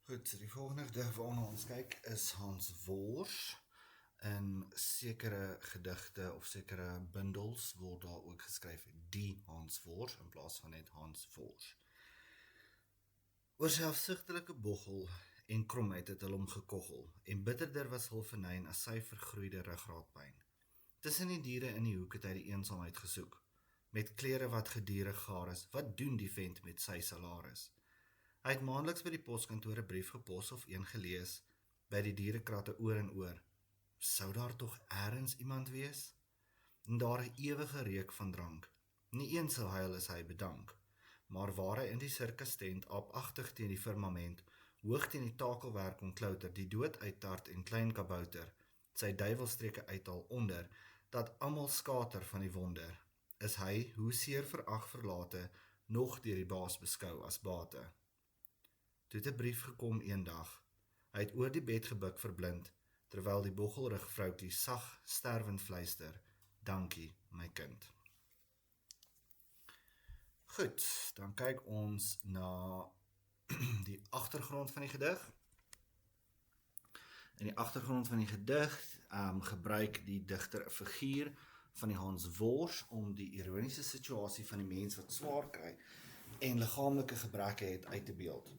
Goed, so die volgende gedig waarna ons kyk is Hans Wors. In sekere gedigte of sekere bundels word daar ook geskryf die Hans Wors in plaas van net Hans Wors. Oor selfsugtelike bochel en kromheid het hulle hom gekoggel, en bitterder was hul venyn as sy vergroeide ruggraatpyn. Tussen die diere in die hoek het hy die eensaamheid gesoek, met klere wat gedurig gaar is, wat doen die vent met sy salaris? Hy het maandeliks by die poskantoor 'n brief gepos of een gelees, by die dierekratte oor en oor. Sou daar tog eers iemand wees? En daar 'n ewige reuk van drank. Nie eens sou huil as hy bedank, maar waar hy in die sirkustent aapagtig teen die firmament, hoog teen die takelwerk ontklouter, die dood uittart en klein kabouter, sy duiwelstreke uithaal onder, dat almal skater van die wonder, is hy, hoeseer verag verlate, nog deur die baas beskou as bate. Toe het 'n brief gekom eendag. Hy het oor die bed gebuk verblind, terwyl die boggelrug vroukie sag sterwend fluister, dankie my kind. Goed, dan kyk ons na die agtergrond van die gedig. In die agtergrond van die gedig gebruik die digter 'n figuur van die Hans Wors om die ironiese situasie van die mens wat swaar kry en liggaamlike gebreke het uit te beeld.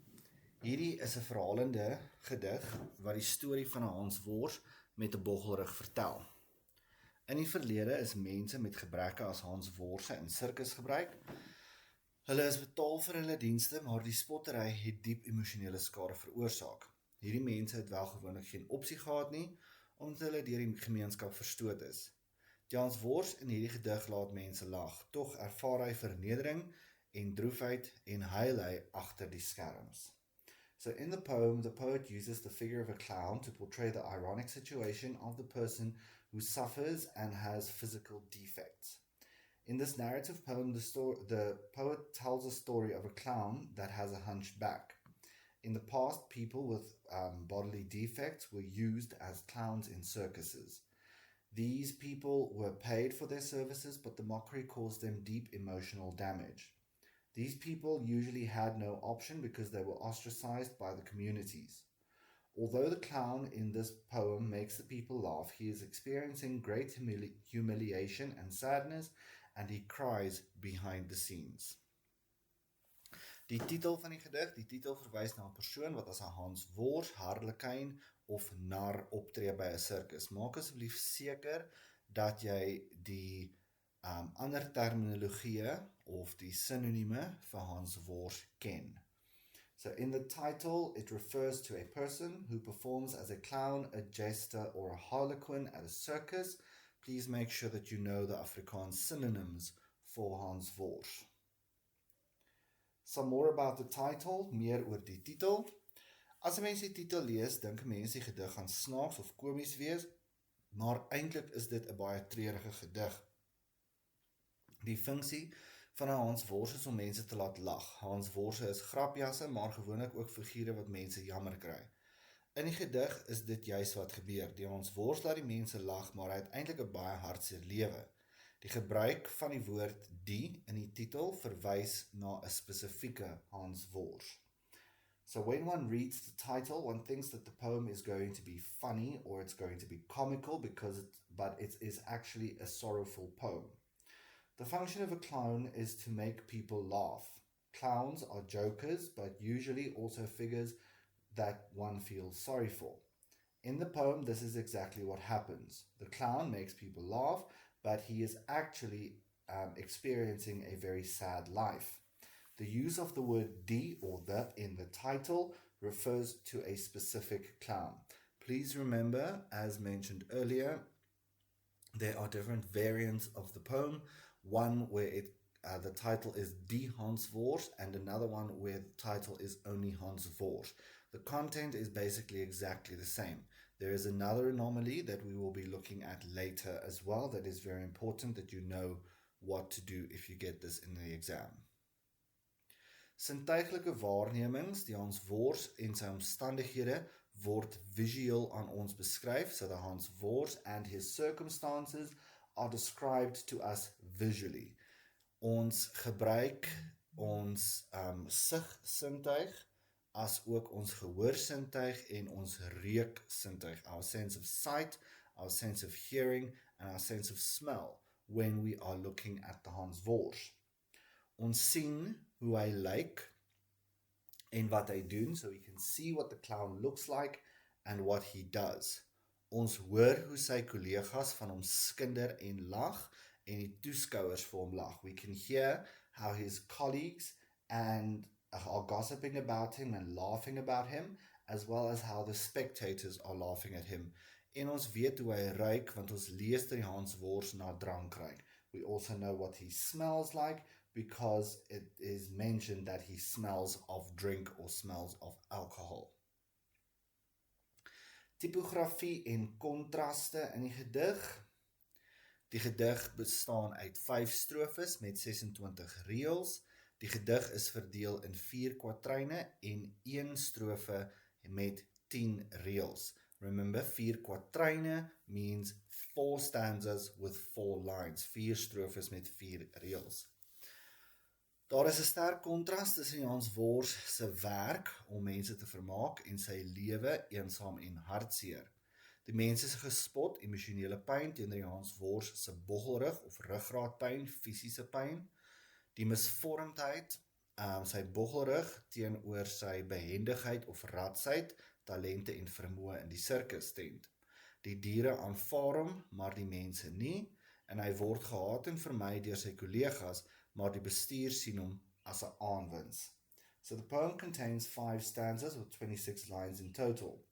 Hierdie is 'n verhalende gedig wat die storie van 'n Hans Wors met 'n boggelrug vertel. In die verlede is mense met gebreke as Hans Worse in sirkus gebruik. Hulle is betaal vir hulle dienste, maar die spottery het diep emosionele skade veroorsaak. Hierdie mense het wel gewoonlik geen opsie gehad nie, omdat hulle deur die gemeenskap verstoot is. Die Hans Wors in hierdie gedig laat mense lag, tog ervaar hy vernedering en droefheid en huil hy agter die skerms. So in the poem, the poet uses the figure of a clown to portray the ironic situation of the person who suffers and has physical defects. In this narrative poem, the poet tells a story of a clown that has a hunched back. In the past, people with bodily defects were used as clowns in circuses. These people were paid for their services, but the mockery caused them deep emotional damage. These people usually had no option because they were ostracized by the communities. Although the clown in this poem makes the people laugh, he is experiencing great humiliation and sadness, and he cries behind the scenes. Die titel van die gedig, die titel verwys na 'n persoon wat as 'n Hans Wors, harlekyn of nar optree by 'n sirkus. Maak asseblief seker dat jy die ander terminologie of die sinonieme vir Hans Wors ken. So in the title, it refers to a person who performs as a clown, a jester, or a harlequin at a circus. Please make sure that you know the Afrikaans synonyms for Hans Wors. Some more about the title, meer oor die titel. As 'n mens die titel lees, dink 'n mens die gedig gaan snaaks of komies wees, maar eintlik is dit 'n baie treurige gedig. Die funksie van 'n Hans Wors is om mense te laat lag. Hans Worse is grapjasse, maar gewoonlik ook figure wat mense jammer kry. In die gedig is dit juis wat gebeur. Die Hans Wors laat die mense lag, maar hy het eintlik 'n baie hartseer lewe. Die gebruik van die woord die in die titel verwys na 'n spesifieke Hans Wors. So when one reads the title, one thinks that the poem is going to be funny or it's going to be comical but it is actually a sorrowful poem. The function of a clown is to make people laugh. Clowns are jokers, but usually also figures that one feels sorry for. In the poem, this is exactly what happens. The clown makes people laugh, but he is actually experiencing a very sad life. The use of the word die or the in the title refers to a specific clown. Please remember, as mentioned earlier, there are different variants of the poem. One where the title is Die Hans Wors, and another one where the title is only Hans Wors. The content is basically exactly the same. There is another anomaly that we will be looking at later as well that is very important that you know what to do if you get this in the exam. Sintuiglike waarnemings, die Hans Wors en sy omstandighede word visueel aan ons beskryf, so the Hans Wors and his circumstances are described to us visually. Ons gebruik ons sigsintuig as ook ons gehoorsintuig en ons reuksintuig, our sense of sight, our sense of hearing, and our sense of smell when we are looking at the Hans Wors. Ons sien hoe hy lyk en wat hy doen, so we can see what the clown looks like and what he does. Ons hoor hoe sy kollegas van hom skinder en lag en die toeskouers vir hom lag. We can hear how his colleagues and are gossiping about him and laughing about him, as well as how the spectators are laughing at him. En ons weet hoe hy ruik, want ons lees dat die Hans Wors na drank ruik. We also know what he smells like, because it is mentioned that he smells of drink or smells of alcohol. Typografie en kontraste in die gedig. Die gedig bestaan uit 5 strofes met 26 reëls. Die gedig is verdeel in 4 kwatryne en 1 strofe met 10 reëls. Remember, 4 kwatryne means 4 stanzas with 4 lines. 4 strofes met 4 reëls. Daar is 'n sterk kontras tussen Hans Wors se werk om mense te vermaak en sy lewe eensaam en hartseer. Die mense is gespot, emosionele pyn teenoor Hans Wors se boggelrug of ruggraatpyn, fisiese pyn. Die misvormdheid, sy boggelrug teenoor sy behendigheid of radsheid, talente en vermoë in die sirkustent. Die diere aanvaar hom, maar die mense nie, en hy word gehaat en vermy deur sy kollegas, maar die bestuur sien hom as 'n aanwins. So the poem contains 5 stanzas with 26 lines in total.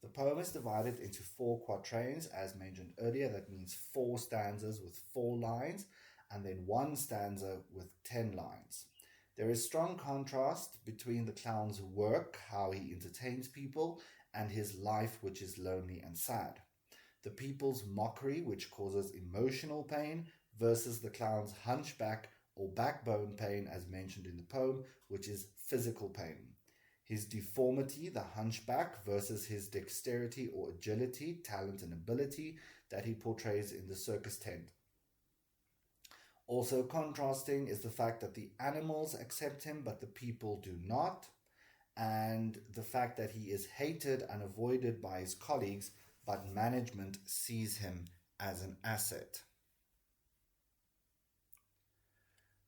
The poem is divided into 4 quatrains, as mentioned earlier. That means 4 stanzas with 4 lines, and then 1 stanza with 10 lines. There is strong contrast between the clown's work, how he entertains people, and his life, which is lonely and sad. The people's mockery, which causes emotional pain, versus the clown's hunchback or backbone pain, as mentioned in the poem, which is physical pain. His deformity, the hunchback, versus his dexterity or agility, talent and ability that he portrays in the circus tent. Also contrasting is the fact that the animals accept him, but the people do not, and the fact that he is hated and avoided by his colleagues, but management sees him as an asset.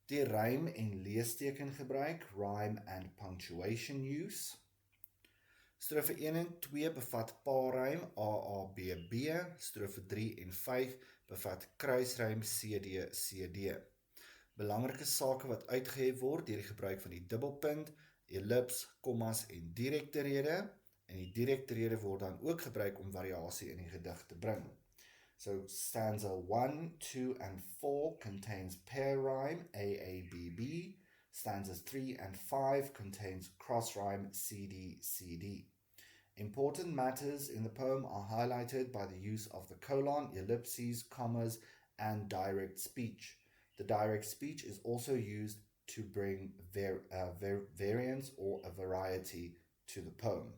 Die rym en leesteken gebruik, rhyme and punctuation use. Strofe 1 en 2 bevat paarrym AABB, strofe 3 en 5 bevat kruisrym CD. Belangrike sake wat uitgehef word deur die gebruik van die dubbelpunt, ellips, kommas en direkte rede, en die direkte rede word dan ook gebruik om variasie in die gedig te bring. So stanza 1, 2 and 4 contains pair rhyme, AABB. Stanzas 3 and 5 contains cross rhyme, CD. Important matters in the poem are highlighted by the use of the colon, ellipses, commas, and direct speech. The direct speech is also used to bring variance or a variety to the poem.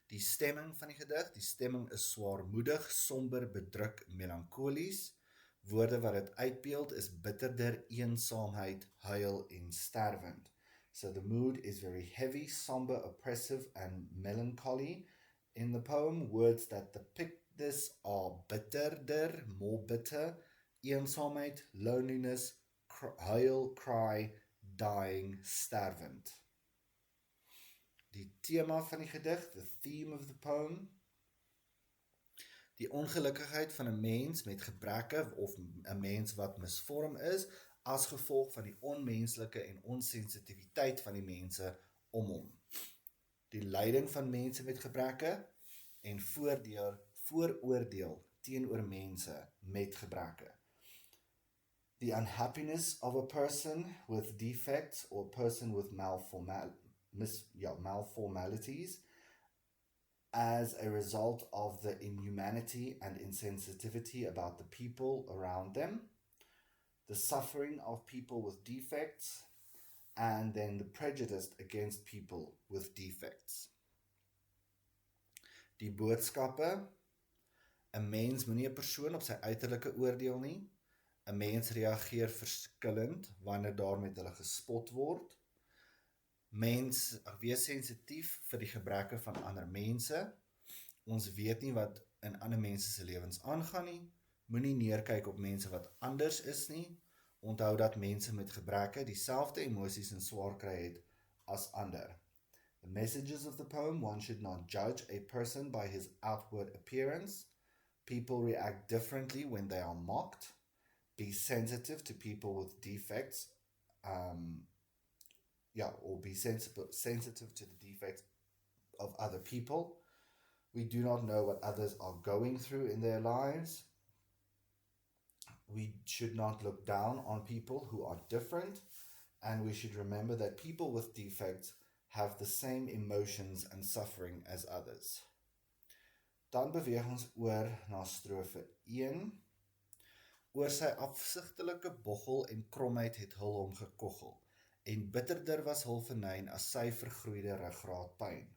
Die stemming van die gedig, die stemming is swaarmoedig, somber, bedruk, melankolies. Woorde wat dit uitbeeld is bitterder, eensaamheid, huil en sterwend. So the mood is very heavy, somber, oppressive and melancholy. In the poem, words that depict this are bitterder, more bitter, eensaamheid, loneliness, huil, cry, dying, sterwend. Die tema van die gedig, the theme of the poem. Die ongelukkigheid van 'n mens met gebreke of 'n mens wat misvorm is, as gevolg van die onmenslike en onsensitiwiteit van die mense om hom. Die lyding van mense met gebreke en vooroordeel teenoor mense met gebreke. The unhappiness of a person with defects or a person with malformalities as a result of the inhumanity and insensitivity about the people around them, the suffering of people with defects, and then the prejudice against people with defects. Die boodskappe: 'n mens moenie 'n persoon op sy uiterlike oordeel nie. 'n mens reageer verskillend wanneer daar met hulle gespot word. Wees sensitief vir die gebreke van ander mense. Ons weet nie wat in ander mense se lewens aangaan nie. Moenie neerkyk op mense wat anders is nie. Onthou dat mense met gebreke dieselfde emosies en swaar kry het as ander. The messages of the poem: one should not judge a person by his outward appearance. People react differently when they are mocked. Be sensitive to people with defects. Or be sensitive to the defects of other people. We do not know what others are going through in their lives. We should not look down on people who are different, and we should remember that people with defects have the same emotions and suffering as others. Dan beweeg ons oor na strofe 1. Oor sy afsigtelike bochel en kromheid het hul hom gekoggel, en bitterder was hul venyn as sy vergroeide ruggraatpyn.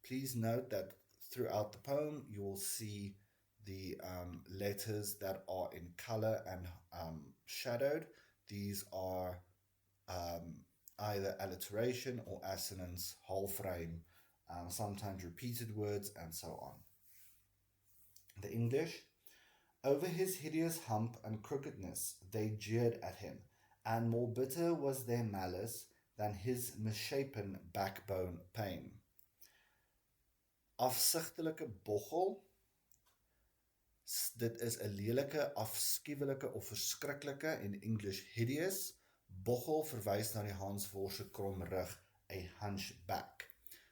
Please note that throughout the poem you will see the letters that are in color and shadowed. These are either alliteration or assonance, whole frame, sometimes repeated words, and so on. The English: over his hideous hump and crookedness they jeered at him, and more bitter was their malice than his misshapen backbone pain. Afsigtelike bochel, dit is 'n lelike, afskuwelike of verskriklike, in English hideous. Bochel verwys na die hansworst se krom rug, a hunchback.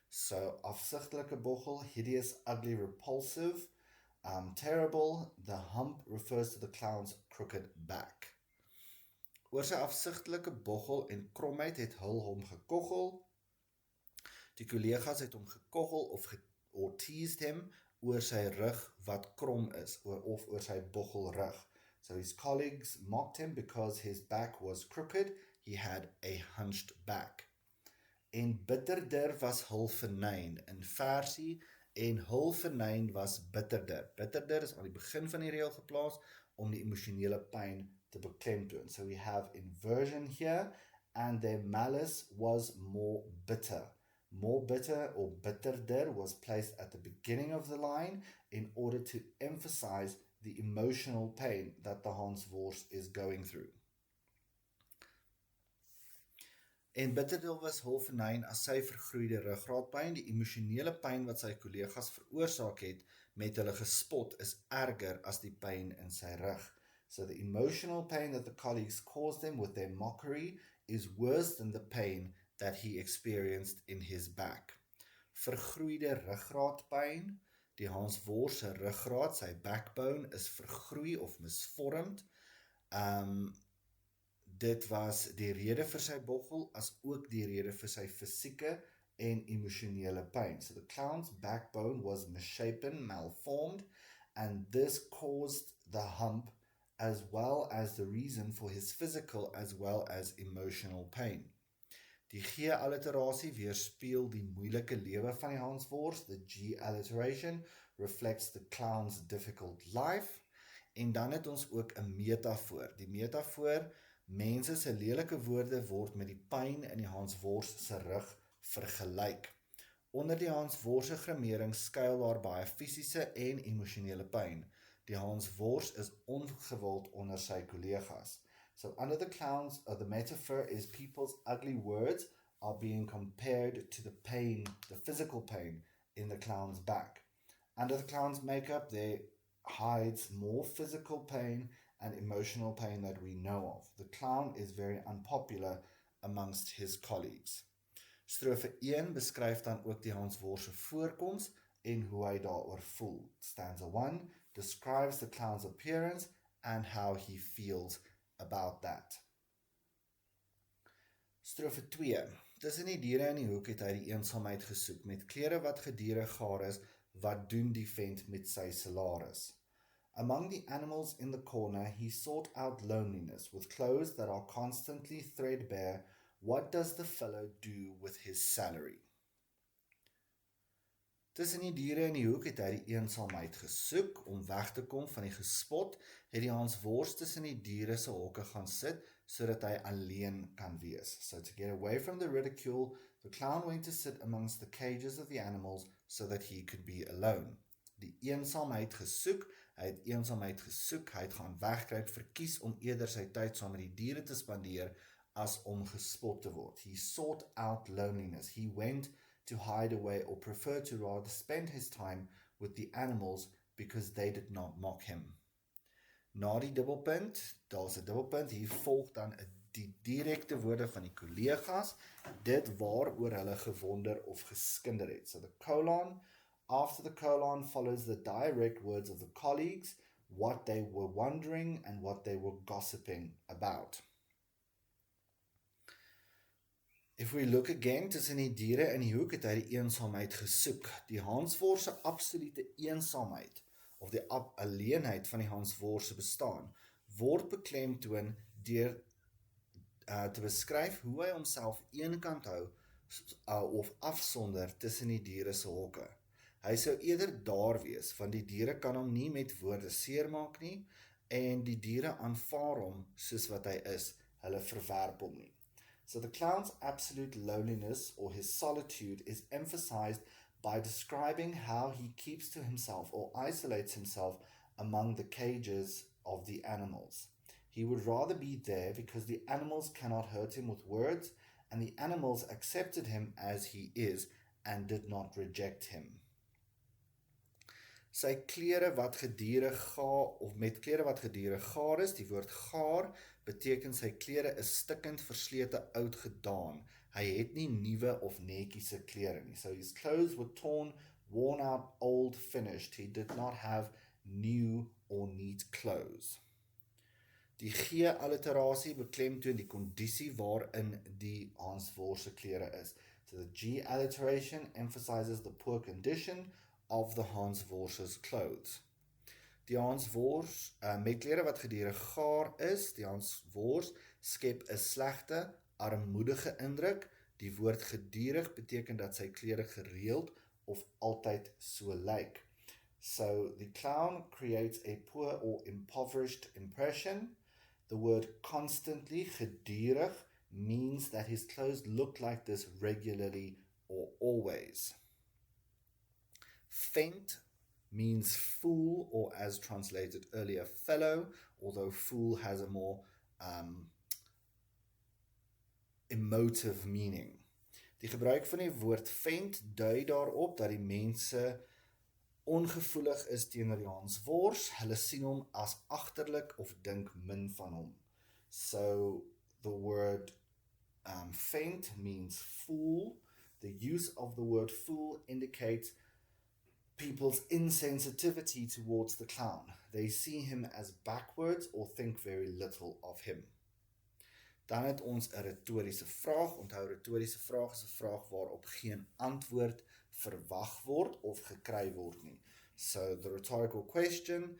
So afsigtelike bochel, hideous, ugly, repulsive, terrible. The hump refers to the clown's crooked back. Oor sy afsigtelike bochel en kromheid het hul hom gekoggel. Die kollegas het hom gekoggel or teased him oor sy rug wat krom is, of oor sy bochelrug. So his colleagues mocked him because his back was crooked. He had a hunched back. En bitterder was hul venyn, in versie, en hul venyn was bitterder. Bitterder is aan die begin van die reël geplaas om die emosionele pyn te beklemtoon. So we have inversion here, and their malice was more bitter. More bitter or bitterder was placed at the beginning of the line in order to emphasize the emotional pain that the hansworst is going through. En bitterder was hul venyn as sy vergroeide ruggraatpyn. Die emosionele pyn wat sy kollegas veroorsaak het met hulle gespot is erger as die pyn in sy rug. So the emotional pain that the colleagues caused him with their mockery is worse than the pain that he experienced in his back. Vergroeide ruggraatpyn, die hansworst se ruggraat, sy backbone, is vergroei of misvormd. Dit was die rede vir sy bochel, as ook die rede vir sy fisieke en emosionele pyn. So the clown's backbone was misshapen, malformed, and this caused the hump as well as the reason for his physical as well as emotional pain. Die G-alliterasie weerspieël die moeilike lewe van die hansworst. The G-alliteration reflects the clown's difficult life. En dan het ons ook 'n metafoor. Die metafoor: mense se lelike woorde word met die pyn in die hansworst se rug vergelyk. Onder die hansworst se grimering skuil daar baie fisiese en emosionele pyn. Die hansworst is ongewild onder sy kollegas. So under the clowns, the metaphor is people's ugly words are being compared to the pain, the physical pain in the clown's back. Under the clown's makeup, there hides more physical pain and emotional pain that we know of. The clown is very unpopular amongst his colleagues. Strofe 1 beskryf dan ook die hansworst se voorkoms en hoe hy daaroor voel. Stanza 1 describes the clown's appearance and how he feels about that. Strofe 2. Tussen die diere in die hoek het hy die eensaamheid gesoek, met klere wat gedurende gaar is, wat doen die vent met sy salaris. Among the animals in the corner, he sought out loneliness, with clothes that are constantly threadbare. What does the fellow do with his salary? Tussen die diere in die hoek het hy die eensaamheid gesoek, om weg te kom van die gespot, het die hansworst tussen die diere se hokke gaan sit, sodat hy alleen kan wees. So to get away from the ridicule, The clown went to sit amongst the cages of the animals so that he could be alone. Die eensaamheid gesoek, hy het eensaamheid gesoek, hy het gaan wegkruip, verkies om eerder sy tyd saam met die diere te spandeer as om gespot te word. He sought out loneliness. He went to hide away or preferred to rather spend his time with the animals because they did not mock him. Na die dubbelpunt, daar's 'n dubbelpunt, hier volg dan die direkte woorde van die kollegas, dit waaroor hulle gewonder of geskinder het. So the colon, after the colon follows the direct words of the colleagues, what they were wondering and what they were gossiping about. If we look again tussen die diere in die hoek, het hy die eensaamheid gesoek. Die hansvoor se absolute eensaamheid, of die alleenheid van die hansvoor se bestaan, word beklemtoon deur te beskryf hoe hy homself eenkant hou of afsonder tussen die diere se hokke. Hy sou eerder daar wees, want die diere kan hom nie met woorde seermaak nie, en die diere aanvaar hom soos wat hy is, hulle verwerp hom nie. So the clown's absolute loneliness or his solitude is emphasized by describing how he keeps to himself or isolates himself among the cages of the animals. He would rather be there because the animals cannot hurt him with words, and the animals accepted him as he is and did not reject him. Sy klere wat gediere gaar, of met klere wat gediere gaar is, die woord gaar beteken sy klere is stikkend verslete oud gedaan. Hy het nie nuwe of netjiese klere nie. So his clothes were torn, worn out, old, finished. He did not have new or neat clothes. Die G-alliterasie beklemtoon die kondisie waarin die hansvoor se klere is. So the G-alliteration emphasizes the poor condition of the hansvoor's clothes. Die hansvoors, met klere wat gediere gaar is, die hansvoors skep 'n slegte, armoedige indruk. Die woord gedierig beteken dat sy klere gereeld of altyd so lyk. So the clown creates a poor or impoverished impression. The word constantly, gedierig, means that his clothes look like this regularly or always. Fent means fool, or as translated earlier, fellow, although fool has a more emotive meaning. Die gebruik van die woord vent dui daarop dat die mense ongevoelig is teenoor die hansvoors, hulle sien hom as agterlik of dink min van hom. So the word vent means fool. The use of the word fool indicates people's insensitivity towards the clown. They see him as backwards or think very little of him. Dan het ons 'n retoriese vraag. Onthou, retoriese vraag is 'n vraag waarop geen antwoord verwag word of gekry word nie. So the rhetorical question,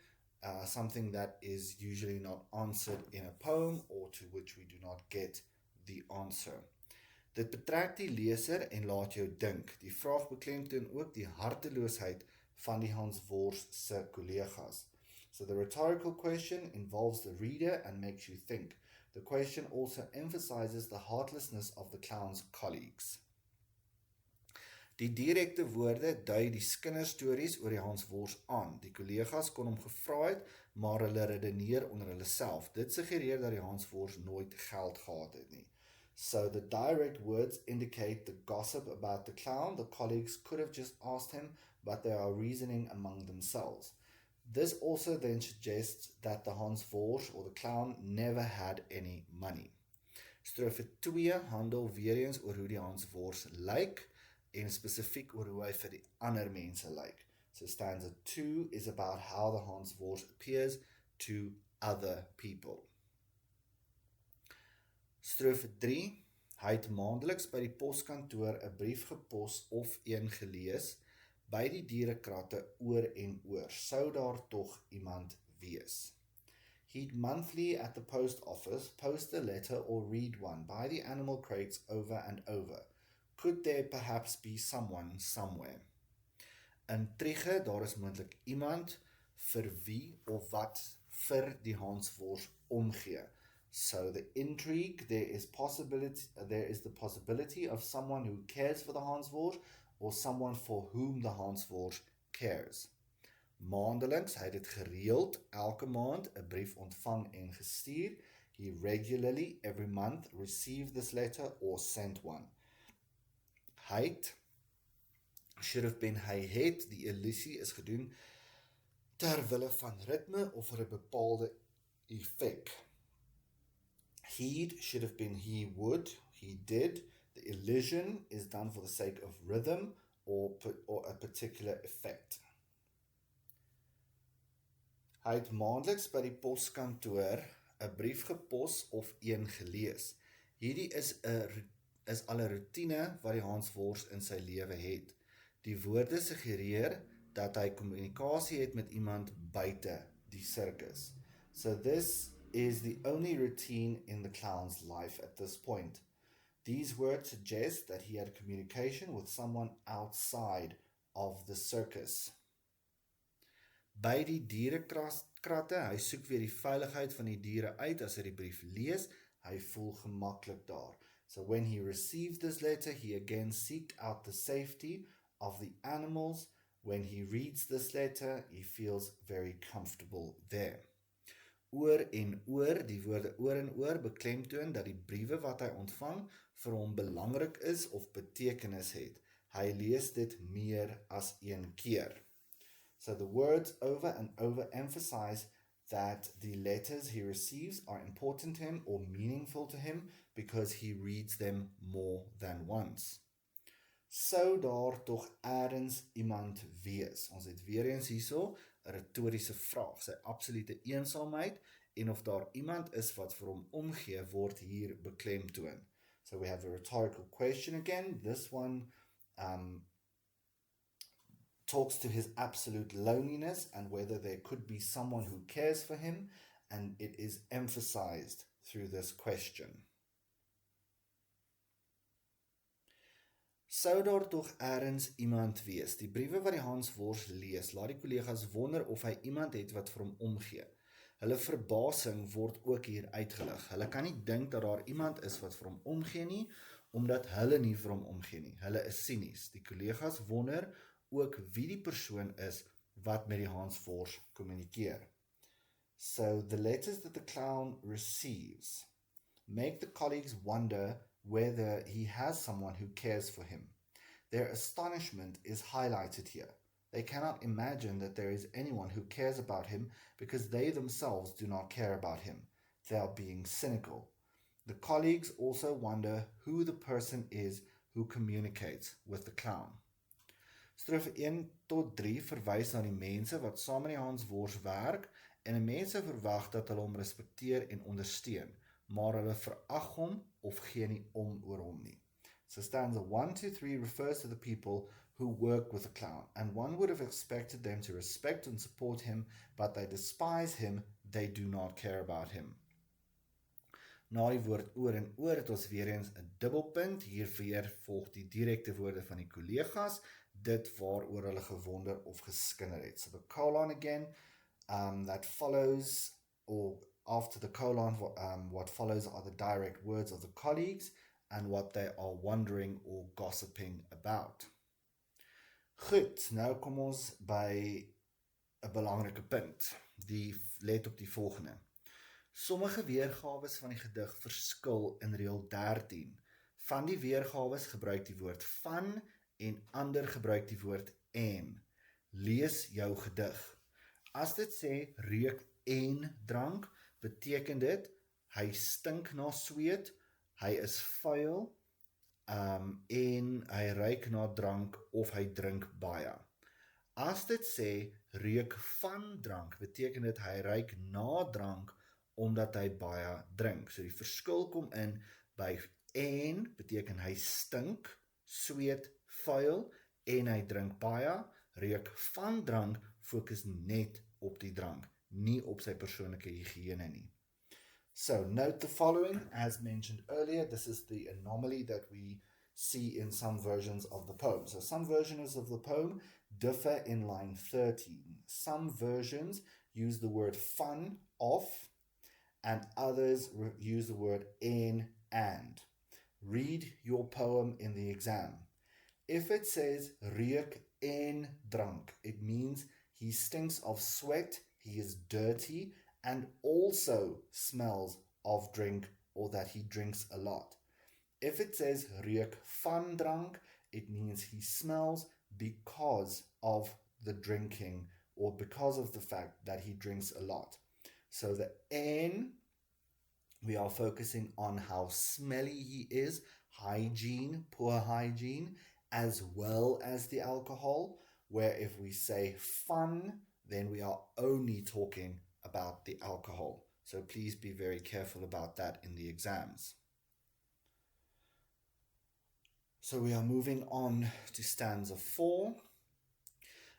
something that is usually not answered in a poem or to which we do not get the answer. Dit betrek die leser en laat jou dink. Die vraag beklemtoon ook die harteloosheid van die hansvoors se kollegas. So the rhetorical question involves the reader and makes you think. The question also emphasizes the heartlessness of the clown's colleagues. Die direkte woorde dui die kinderstories oor die hansvoors aan. Die kollegas kon hom gevra het, maar hulle redeneer onder hulle self. Dit suggereer dat die hansvoors nooit geld gehad het nie. So the direct words indicate the gossip about the clown. The colleagues could have just asked him, but they are reasoning among themselves. This also then suggests that the hansvoors or the clown never had any money. Strofe 2 handel weer eens oor hoe die hansvoors lyk en spesifiek oor hoe hy vir die ander mense lyk. So stanza 2 is about how the hansvoors appears to other people. Strofe 3, hy het maandeliks by die poskantoor 'n brief gepos of een gelees, by die dierekratte oor en oor, sou daar tog iemand wees. He'd monthly at the post office post a letter or read one by the animal crates over and over. Could there perhaps be someone somewhere? In Trige, daar is moontlik iemand vir wie of wat vir die hansvoors omgee. So the intrigue, there is the possibility of someone who cares for the Hansworst or someone for whom the Hansworst cares. Maandeliks, hy het dit gereeld, elke maand 'n brief ontvang en gestuur. He regularly, every month, received this letter or sent one. Hy't should have been hy het, die elisie is gedoen ter wille van ritme of vir 'n bepaalde effek. He'd should have been he would, he did. The elision is done for the sake of rhythm or a particular effect. Hy het maandeliks by die poskantoor 'n brief gepos of een gelees. Hierdie is al 'n roetine wat die Hansworst in sy lewe het. Die woorde suggereer dat hy kommunikasie het met iemand buite die sirkus. So this is the only routine in the clown's life at this point. These words suggest that he had communication with someone outside of the circus. By die dierekratte, hy soek weer die veiligheid van die diere uit as hy die brief lees, hy voel gemaklik daar. So when he received this letter, he again seeked out the safety of the animals. When he reads this letter, he feels very comfortable there. Oor en oor, die woorde oor en oor beklemtoon dat die briewe wat hy ontvang vir hom belangrik is of betekenis het. Hy lees dit meer as een keer. So the words over and over emphasize that the letters he receives are important to him or meaningful to him because he reads them more than once. Sou daar tog eers iemand wees? Ons het weer eens hierso 'n retoriese vraag, sy absolute eensaamheid en of daar iemand is wat vir hom omgee word hier beklemtoon. So we have a rhetorical question again. This one talks to his absolute loneliness and whether there could be someone who cares for him, and it is emphasized through this question. Sou daar tog eers iemand wees? Die briewe wat die Hansworst lees, laat die kollegas wonder of hy iemand het wat vir hom omgee. Hulle verbasing word ook hier uitgelig. Hulle kan nie dink dat daar iemand is wat vir hom omgee nie, omdat hulle nie vir hom omgee nie. Hulle is sinies. Die kollegas wonder ook wie die persoon is wat met die Hansworst kommunikeer. So the letters that the clown receives make the colleagues wonder whether he has someone who cares for him. Their astonishment is highlighted here. They cannot imagine that there is anyone who cares about him because they themselves do not care about him. They are being cynical. The colleagues also wonder who the person is who communicates with the clown. Strofe 1 tot 3 verwys na die mense wat saam met die Hansworst werk en die mense verwag dat hulle hom respekteer en ondersteun, maar hulle verag hom of gee nie om oor hom nie. So stanza 1 to 3 refers to the people who work with the clown, and one would have expected them to respect and support him, but they despise him, they do not care about him. Na die woord oor en oor het ons weer eens 'n dubbelpunt, hier weer volg die direkte woorde van die kollegas, dit waaroor hulle gewonder of geskinder het. So the colon again, that follows, or after the colon, what follows are the direct words of the colleagues and what they are wondering or gossiping about. Goed, nou kom ons by 'n belangrike punt. Let op die volgende. Sommige weergawes van die gedig verskil in reël 13. Van die weergawes gebruik die woord van en ander gebruik die woord en. Lees jou gedig. As dit sê reuk en drank, beteken dit hy stink na sweet, hy is vuil en hy ruik na drank of hy drink baie. As dit sê reuk van drank, beteken dit hy ruik na drank omdat hy baie drink. So die verskil kom in by en beteken hy stink, sweet, vuil en hy drink baie. Reuk van drank fokus net op die drank, nie op sy persoonlike higiëne nie. So note the following, as mentioned earlier, this is the anomaly that we see in some versions of the poem. So some versions of the poem differ in line 13. Some versions use the word fun, of, and others use the word en and. Read your poem in the exam. If it says reuk en drank, it means he stinks of sweat, he is dirty, and also smells of drink or that he drinks a lot. If it says reuk van drank, it means he smells because of the drinking or because of the fact that he drinks a lot. So the en, we are focusing on how smelly he is, hygiene, poor hygiene, as well as the alcohol, where if we say fun, then we are only talking about the alcohol. So please be very careful about that in the exams. So we are moving on to stanza 4.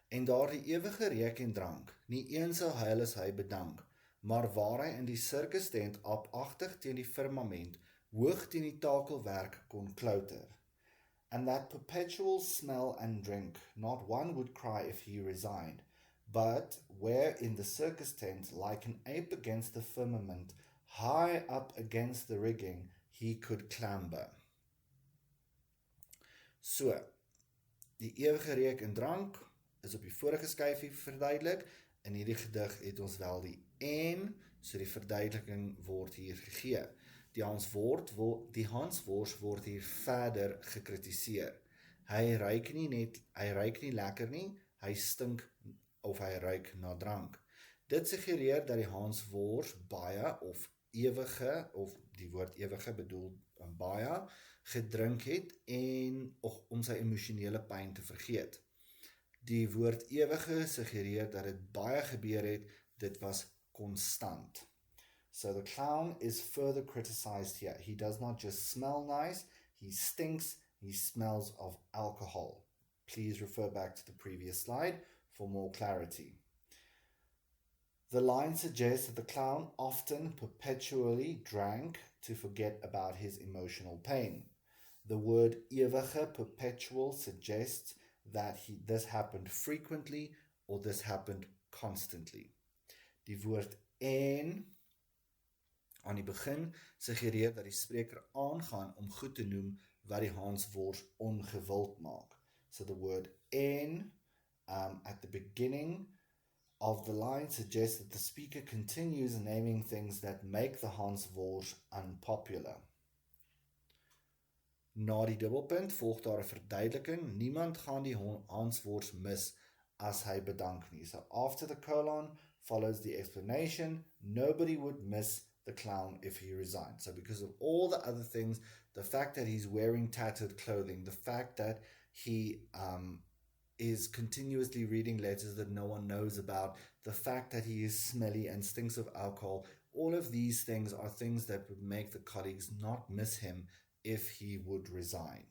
En daardie ewige reuk en drank, nie een sou huil as hy bedank, maar waar hy in die sirkus tent aapagtig teen die firmament, hoog teen die takelwerk kon klouter. And that perpetual smell and drink, not one would cry if he resigned, but where in the circus tent, like an ape against the firmament, high up against the rigging, he could clamber. So, die ewige reuk en drank is op die vorige skyfie verduidelik. In hierdie gedig het ons wel die en, so die verduideliking word hier gegee. Die Hanswors word hier verder gekritiseer. Hy ruik nie lekker nie, hy stink of hy ruik na drank. Dit suggereer dat die Hanswors baie of ewige, of die woord ewige bedoel baie, gedrink het en om sy emosionele pyn te vergeet. Die woord ewige suggereer dat dit baie gebeur het, dit was konstant. So the clown is further criticized here. He does not just smell nice, he stinks, he smells of alcohol. Please refer back to the previous slide for more clarity. The line suggests that the clown often perpetually drank to forget about his emotional pain. The word ewige, perpetual, suggests that this happened frequently or this happened constantly. Die woord en aan die begin suggereer dat die spreker aangaan om goed te noem wat die Hanswors ongewild maak. So the word en at the beginning of the line suggests that the speaker continues naming things that make the Hanswors unpopular. Na die dubbelpunt volg daar 'n verduideliking. Niemand gaan die Hanswors mis as hy bedank nie. So after the colon follows the explanation. Nobody would miss the clown if he resigned. So because of all the other things, the fact that he's wearing tattered clothing, the fact that he is continuously reading letters that no one knows about, the fact that he is smelly and stinks of alcohol, all of these things are things that would make the colleagues not miss him if he would resign.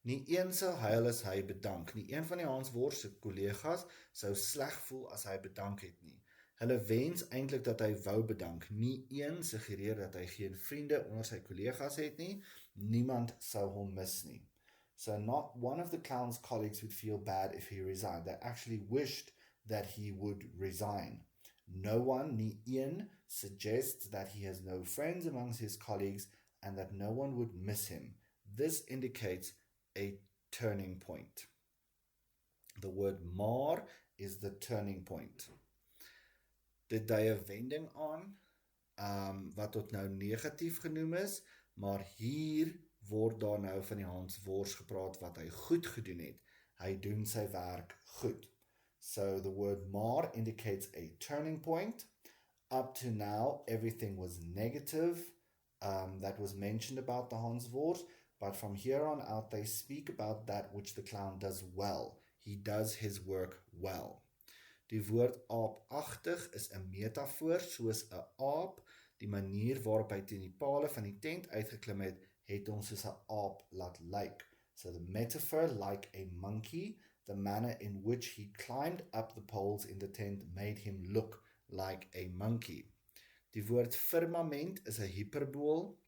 Nie een sou huil as hy bedank. Nie een van die Hanswors se kollegas sou sleg voel as hy bedank het nie. Hulle wens eintlik dat hy wou bedank. Nie een suggereer dat hy geen vriende onder sy kollegas het nie. Niemand sou hom mis nie. So not one of the clown's colleagues would feel bad if he resigned. They actually wished that he would resign. No one, nie een, suggests that he has no friends amongst his colleagues and that no one would miss him. This indicates a turning point. The word maar is the turning point. Dit dui 'n wending aan wat tot nou negatief genoem is, maar hier word daar nou van die Hanswors gepraat wat hy goed gedoen het. Hy doen sy werk goed. So the word maar indicates a turning point. Up to now, everything was negative that was mentioned about the Hanswors, but from here on out, they speak about that which the clown does well. He does his work well. Die woord aapagtig is 'n metafoor, soos 'n aap. Die manier waarop hy teen die pale van die tent uitgeklim het hom soos 'n aap laat lyk. So the metaphor, like a monkey, the manner in which he climbed up the poles in the tent made him look like a monkey. Die woord firmament is 'n hiperbool.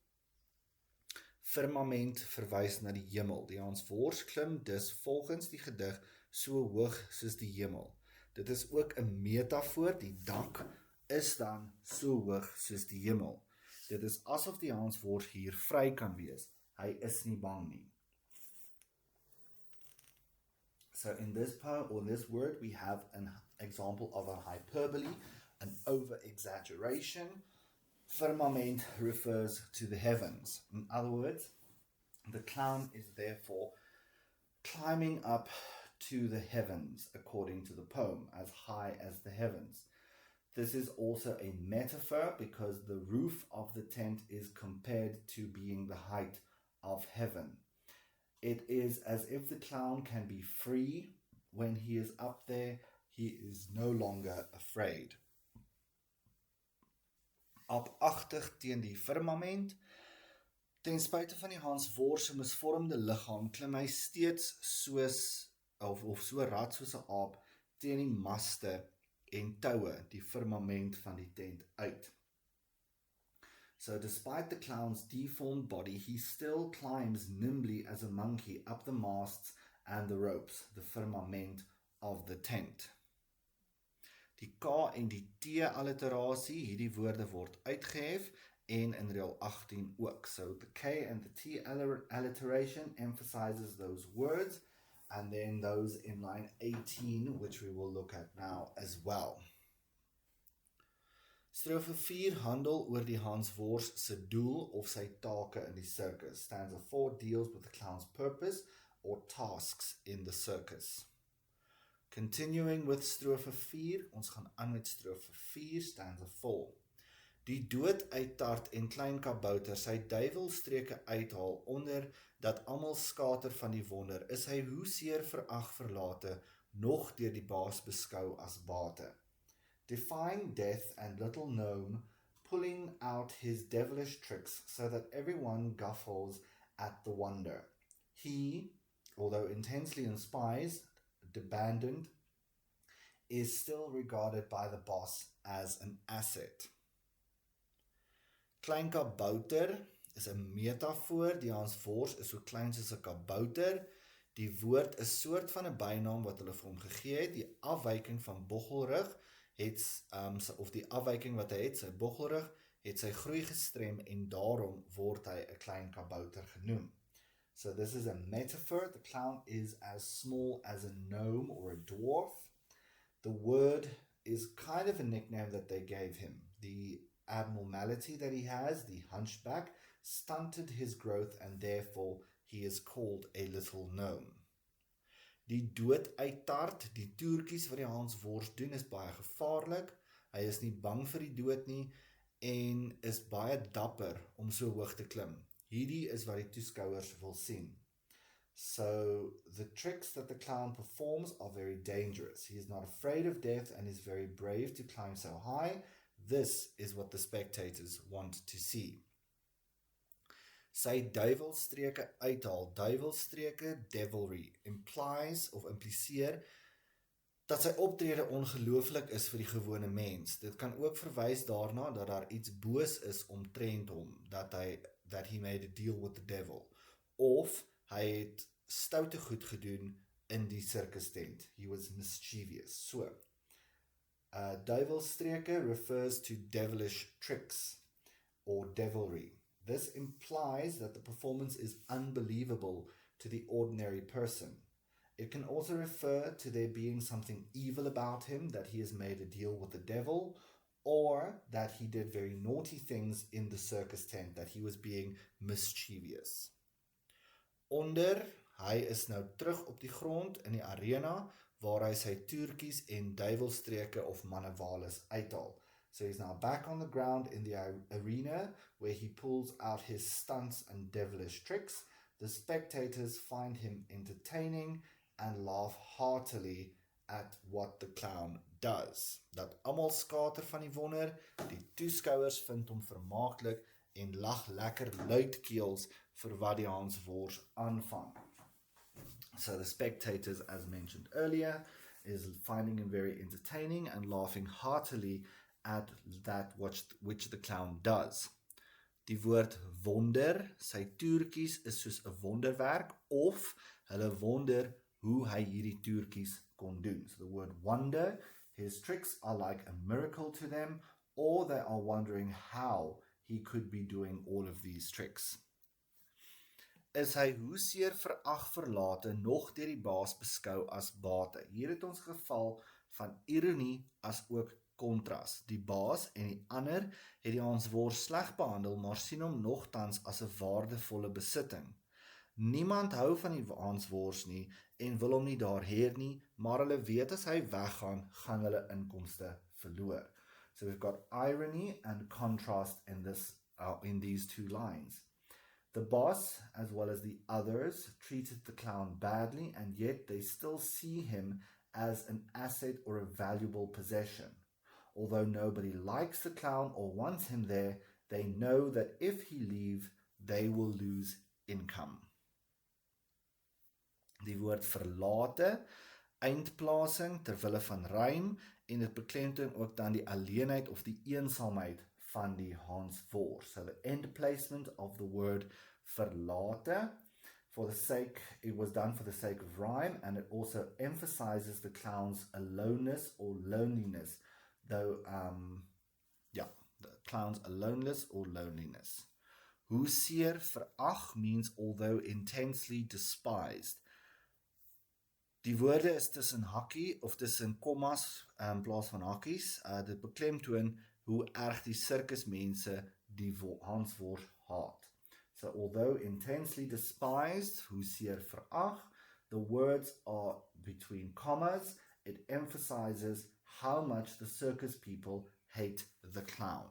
Firmament verwys na die hemel. Die Hanswors klim dus volgens die gedig so hoog soos die hemel. Dit is ook 'n metafoor, die dak is dan so hoog soos die hemel. Dit is asof die Hanswoord hier vry kan wees. Hy is nie bang nie. So in this poem, or in this word, we have an example of a hyperbole, an over-exaggeration. Firmament refers to the heavens. In other words, the clown is therefore climbing up to the heavens, according to the poem, as high as the heavens. This is also a metaphor because the roof of the tent is compared to being the height of heaven. It is as if the clown can be free when he is up there. He is no longer afraid. Opagtig teen die firmament, ten spyte van die Hanswoord se misvormde liggaam, klim hy steeds soos of so rad soos 'n aap teen die maste en toue, die firmament van die tent uit. So despite the clown's deformed body, he still climbs nimbly as a monkey up the masts and the ropes, the firmament of the tent. Die K en die T alliterasie, hierdie woorde word uitgehef en in reël 18 ook. So the K and the T alliteration emphasizes those words, and then those in line 18, which we will look at now as well. Strofe 4 handel oor die Hanswoord se doel of sy take in die circus. Stanza 4 deals with the clown's purpose or tasks in the circus. Continuing with strofe 4, ons gaan aan met strofe 4, stanza 4. Die dood uittart en klein kabouter sy duiwelstreke uithaal onder dat almal skater van die wonder, is hy hoeseer verag verlate, nog deur die baas beskou as bate. Defying death and little known, pulling out his devilish tricks so that everyone guffaws at the wonder. He, although intensely despised, abandoned, is still regarded by the boss as an asset. Klein kabouter is 'n metafoor, die Hanswoord is so klein soos 'n kabouter. Die woord is soort van 'n bynaam wat hulle vir hom gegee het. Die afwyking van boggelrug of die afwyking wat hy het, sy boggelrug, het sy groei gestrem en daarom word hy 'n klein kabouter genoem. So this is a metaphor. The clown is as small as a gnome or a dwarf. The word is kind of a nickname that they gave him. The abnormality that he has, the hunchback, stunted his growth and therefore he is called a little gnome. Die dood uittart, die toertjies wat die Hanswoord doen, is baie gevaarlik. Hy is nie bang vir die dood nie en is baie dapper om so hoog te klim. Hierdie is wat die toeskouers wil sien. So the tricks that the clown performs are very dangerous. He is not afraid of death and is very brave to climb so high. This is what the spectators want to see. Sy duiwelstreke uithaal. Duiwelstreke, devilry, impliseer dat sy optrede ongelooflik is vir die gewone mens. Dit kan ook verwys daarna dat daar iets boos is omtrent hom, that he made a deal with the devil, of hy het stoute goed gedoen in die circus tent. He was mischievous. So, duiwelstreke refers to devilish tricks or devilry. This implies that the performance is unbelievable to the ordinary person. It can also refer to there being something evil about him, that he has made a deal with the devil, or that he did very naughty things in the circus tent, that he was being mischievous. Onder, hy is nou terug op die grond in die arena, waar hy sy toertjies en duiwelstreke of mannewalis uithaal. So he's now back on the ground in the arena, where he pulls out his stunts and devilish tricks. The spectators find him entertaining and laugh heartily at what the clown does. Dat almal skater van die wonder, die toeskouers vind hom vermaaklik en lag lekker luidkeels vir wat die Hanswoord aanvang. So the spectators, as mentioned earlier, is finding him very entertaining and laughing heartily at that which the clown does. Die woord wonder, sy toertjies is soos 'n wonderwerk, of hulle wonder hoe hy hierdie toertjies kon doen. So the word wonder, his tricks are like a miracle to them, or they are wondering how he could be doing all of these tricks. Is hy hoeseer verag verlate nog deur die baas beskou as bate. Hier het ons geval van ironie as ook kontras. Die baas en die ander het die hanswors sleg behandel, maar sien hom nogtans as 'n waardevolle besitting. Niemand hou van die hanswors nie en wil hom nie daar hê nie, maar hulle weet as hy weggaan, gaan hulle inkomste verloor. So we've got irony and contrast in these two lines. The boss, as well as the others, treated the clown badly, and yet they still see him as an asset or a valuable possession. Although nobody likes the clown or wants him there, they know that if he leaves, they will lose income. Die woord verlate, eindplasing terwille van rym, en dit beklemtoon ook dan die alleenheid of die eensaamheid van die hanswors. So the end placement of the word verlate, it was done for the sake of rhyme, and it also emphasizes the clown's aloneness or loneliness, though, the clown's aloneness or loneliness. Hoeseer verag means although intensely despised. Die woorde is tussen hakkie of tussen kommas in plaas van hakkies. Dit beklemtoon hoe erg die sirkusmense die hanswors haat. So although intensely despised, hoeseer verag, the words are between commas. It emphasizes how much the circus people hate the clown.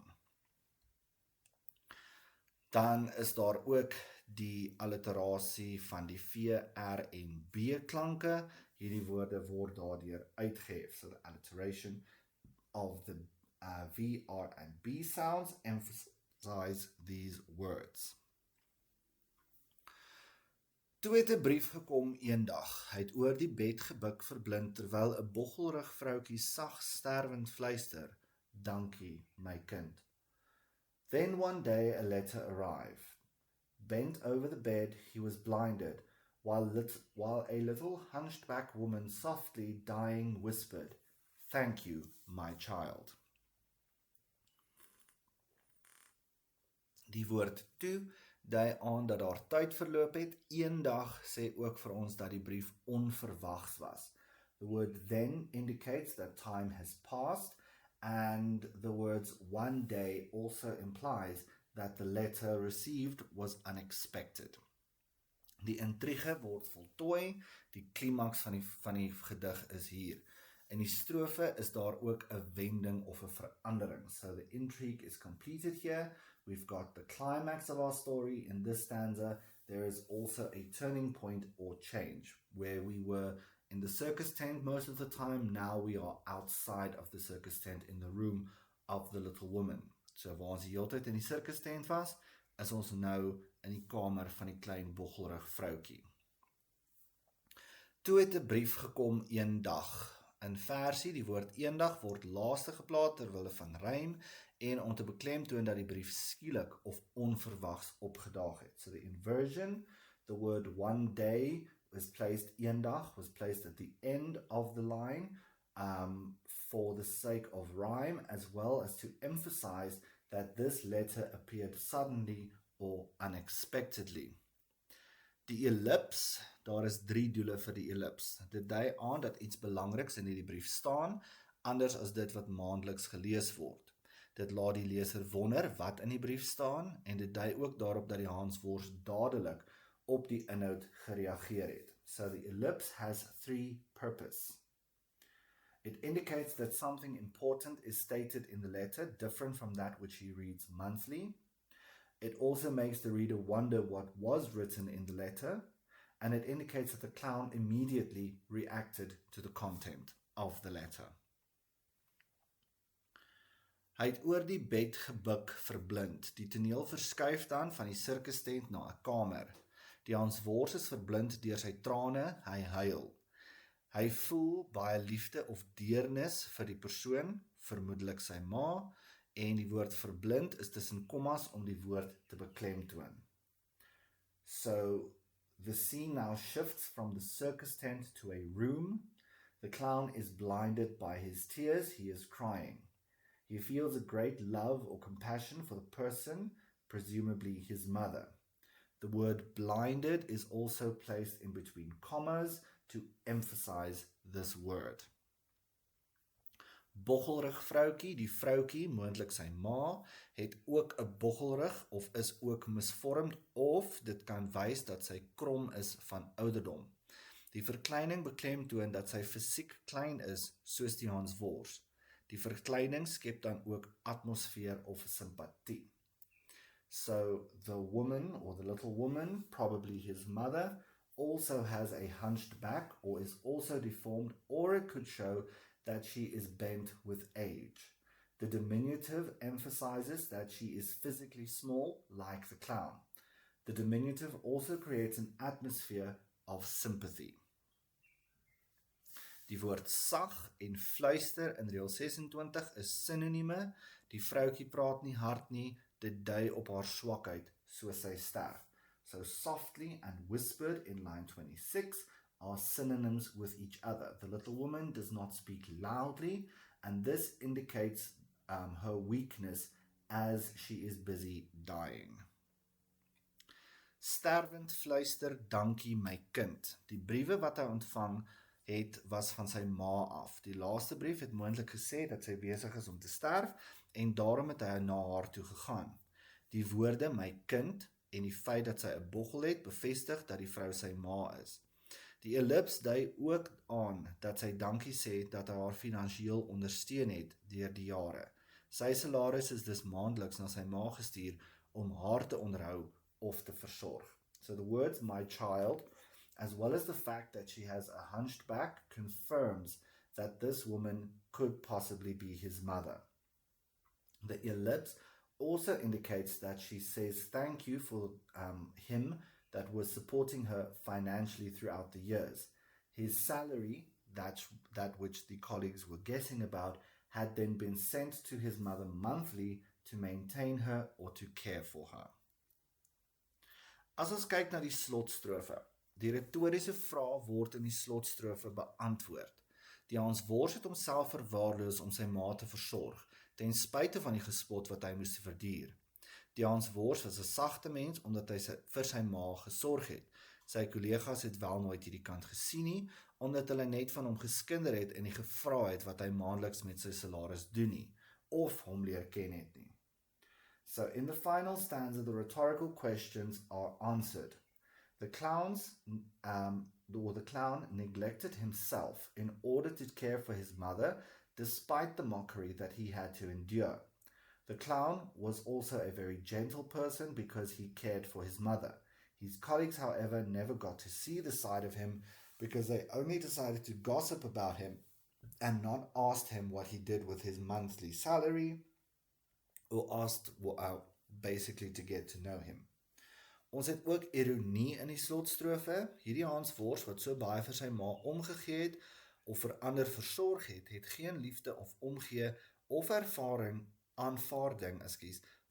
Dan is daar ook die alliterasie van die V, R en B klanke. Hierdie woorde word daardeur uitgehef. So the alliteration of the V, R and B sounds emphasize these words. Toe het 'n brief gekom eendag. Hy het oor die bed gebuk verblind, terwyl 'n boggelrig vroutjie sag sterwend fluister, "Dankie, my kind." Then one day a letter arrived. Bent over the bed, he was blinded, while a little hunched-back woman softly dying whispered, "Thank you, my child." Die woord toe dui aan dat daar tyd verloop het. Eendag sê ook vir ons dat die brief onverwags was. The word then indicates that time has passed, and the words one day also implies that the letter received was unexpected. Die intrige word voltooi, die klimaks van die gedig is hier. In die strofe is daar ook 'n wending of 'n verandering. So the intrigue is completed here. We've got the climax of our story in this stanza. There is also a turning point or change. Where we were in the circus tent most of the time, now we are outside of the circus tent in the room of the little woman. So waar ons die hele tyd in die circus tent was, is ons nou in die kamer van die klein boggelrig vroutjie. Toe het 'n brief gekom eendag. In versie, die woord eendag word laaste geplaas terwille van rym en om te beklemtoon dat die brief skielik of onverwags opgedaag het. So the inversion, the word one day was placed at the end of the line for the sake of rhyme, as well as to emphasize that this letter appeared suddenly or unexpectedly. Die ellips, daar is 3 doele vir die ellips. Dit dui aan dat iets belangriks in hierdie brief staan, anders as dit wat maandeliks gelees word. Dit laat die leser wonder wat in die brief staan, en dit dui ook daarop dat die hanswors dadelik op die inhoud gereageer het. So the ellipse has 3 purposes. It indicates that something important is stated in the letter, different from that which he reads monthly. It also makes the reader wonder what was written in the letter, and it indicates that the clown immediately reacted to the content of the letter. Hy het oor die bed gebuk verblind. Die toneel verskuif dan van die sirkustent na 'n kamer. Die hanswors is verblind deur sy trane, hy huil. Hy voel baie liefde of deernis vir die persoon, vermoedelik sy ma, en die woord verblind is tussen kommas om die woord te beklemtoon. So, the scene now shifts from the circus tent to a room. The clown is blinded by his tears, he is crying. He feels a great love or compassion for the person, presumably his mother. The word blinded is also placed in between commas to emphasize this word. Boggelrig vroukie, die vroukie, moontlik sy ma, het ook 'n boggelrig of is ook misvormd of dit kan wys dat sy krom is van ouderdom. Die verkleining beklemtoon dat sy fisiek klein is soos die hanswors. Die verkleining skep dan ook atmosfeer of simpatie. So the woman or the little woman, probably his mother, also has a hunched back or is also deformed, or it could show that she is bent with age. The diminutive emphasizes that she is physically small, like the clown. The diminutive also creates an atmosphere of sympathy. Die woord sag en fluister in reël 26 is sinonieme. Die vroukie praat nie hard nie, dit dui op haar swakheid soos sy sterf. So softly and whispered in line 26 are synonyms with each other. The little woman does not speak loudly, and this indicates her weakness as she is busy dying. Sterwend fluister, dankie my kind. Die briewe wat hy ontvang was van sy ma af. Die laaste brief het moontlik gesê dat sy besig is om te sterf en daarom het hy na haar toe gegaan. Die woorde my kind en die feit dat sy 'n boggel het bevestig dat die vrou sy ma is. Die ellips dui ook aan dat sy dankie sê dat hy haar finansiëel ondersteun het deur die jare. Sy salaris is dus maandeliks na sy ma gestuur om haar te onderhou of te versorg. So the words my child, as well as the fact that she has a hunched back, confirms that this woman could possibly be his mother. The ellipse also indicates that she says thank you for him that was supporting her financially throughout the years. His salary, that which the colleagues were guessing about, had then been sent to his mother monthly to maintain her or to care for her. As ons kyk na die slotstrofe, die retoriese vrae word in die slotstrofe beantwoord. Die hanswors het homself verwaarloos om sy ma te versorg, ten spyte van die gespot wat hy moes verduur. Die hanswors was 'n sagte mens omdat hy vir sy ma gesorg het. Sy kollegas het wel nooit hierdie kant gesien nie, omdat hulle net van hom geskinder het en nie gevra het wat hy maandeliks met sy salaris doen nie, of hom leer ken het nie. So in the final stanza, the rhetorical questions are answered. The clown neglected himself in order to care for his mother, despite the mockery that he had to endure. The clown was also a very gentle person because he cared for his mother. His colleagues, however, never got to see the side of him because they only decided to gossip about him and not asked him what he did with his monthly salary, or asked basically to get to know him. Ons het ook ironie in die slotstrofe. Hierdie hanswors wat so baie vir sy ma omgegee het of vir ander versorg het, het geen liefde of omgee of aanvaarding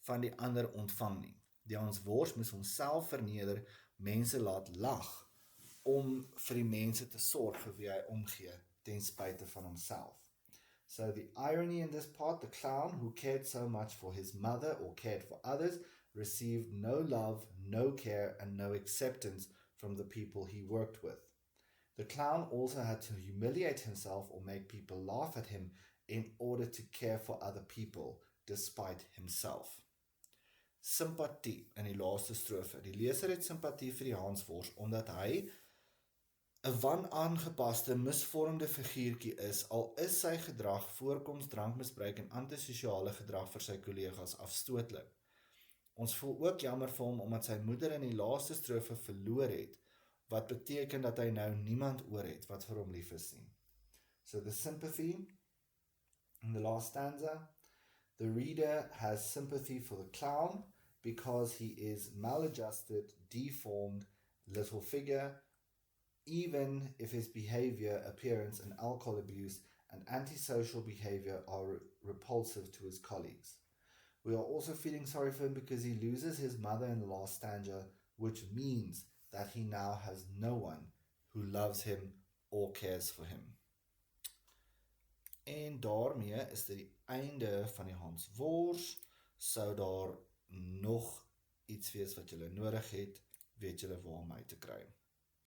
van die ander ontvang nie. Die hanswors moes homself verneder, mense laat lag om vir die mense te sorg vir wie hy omgee ten spyte van homself. So the irony in this part, the clown who cared so much for his mother or cared for others received no love, no care, and no acceptance from the people he worked with. The clown also had to humiliate himself or make people laugh at him in order to care for other people, despite himself. Sympathie in die laaste strofe. Die leser het sympathie vir die hanswors, omdat hy 'n wanaangepaste, misvormde figuurtjie is, al is sy gedrag, voorkoms, drankmisbruik en antisosiale gedrag vir sy kollegas afstootlik. Ons voel ook jammer vir hom, omdat sy moeder in die laaste strofe verloor het, wat beteken dat hy nou niemand oor het wat vir hom lief is nie. So the sympathy in the last stanza, the reader has sympathy for the clown because he is maladjusted, deformed, little figure, even if his behavior, appearance, and alcohol abuse and antisocial behavior are repulsive to his colleagues. We are also feeling sorry for him because he loses his mother in the last stanza, which means that he now has no one who loves him or cares for him. En daarmee is dit die einde van die Hans Wors. Sou daar nog iets wees wat julle nodig het, weet julle waar om my te kry.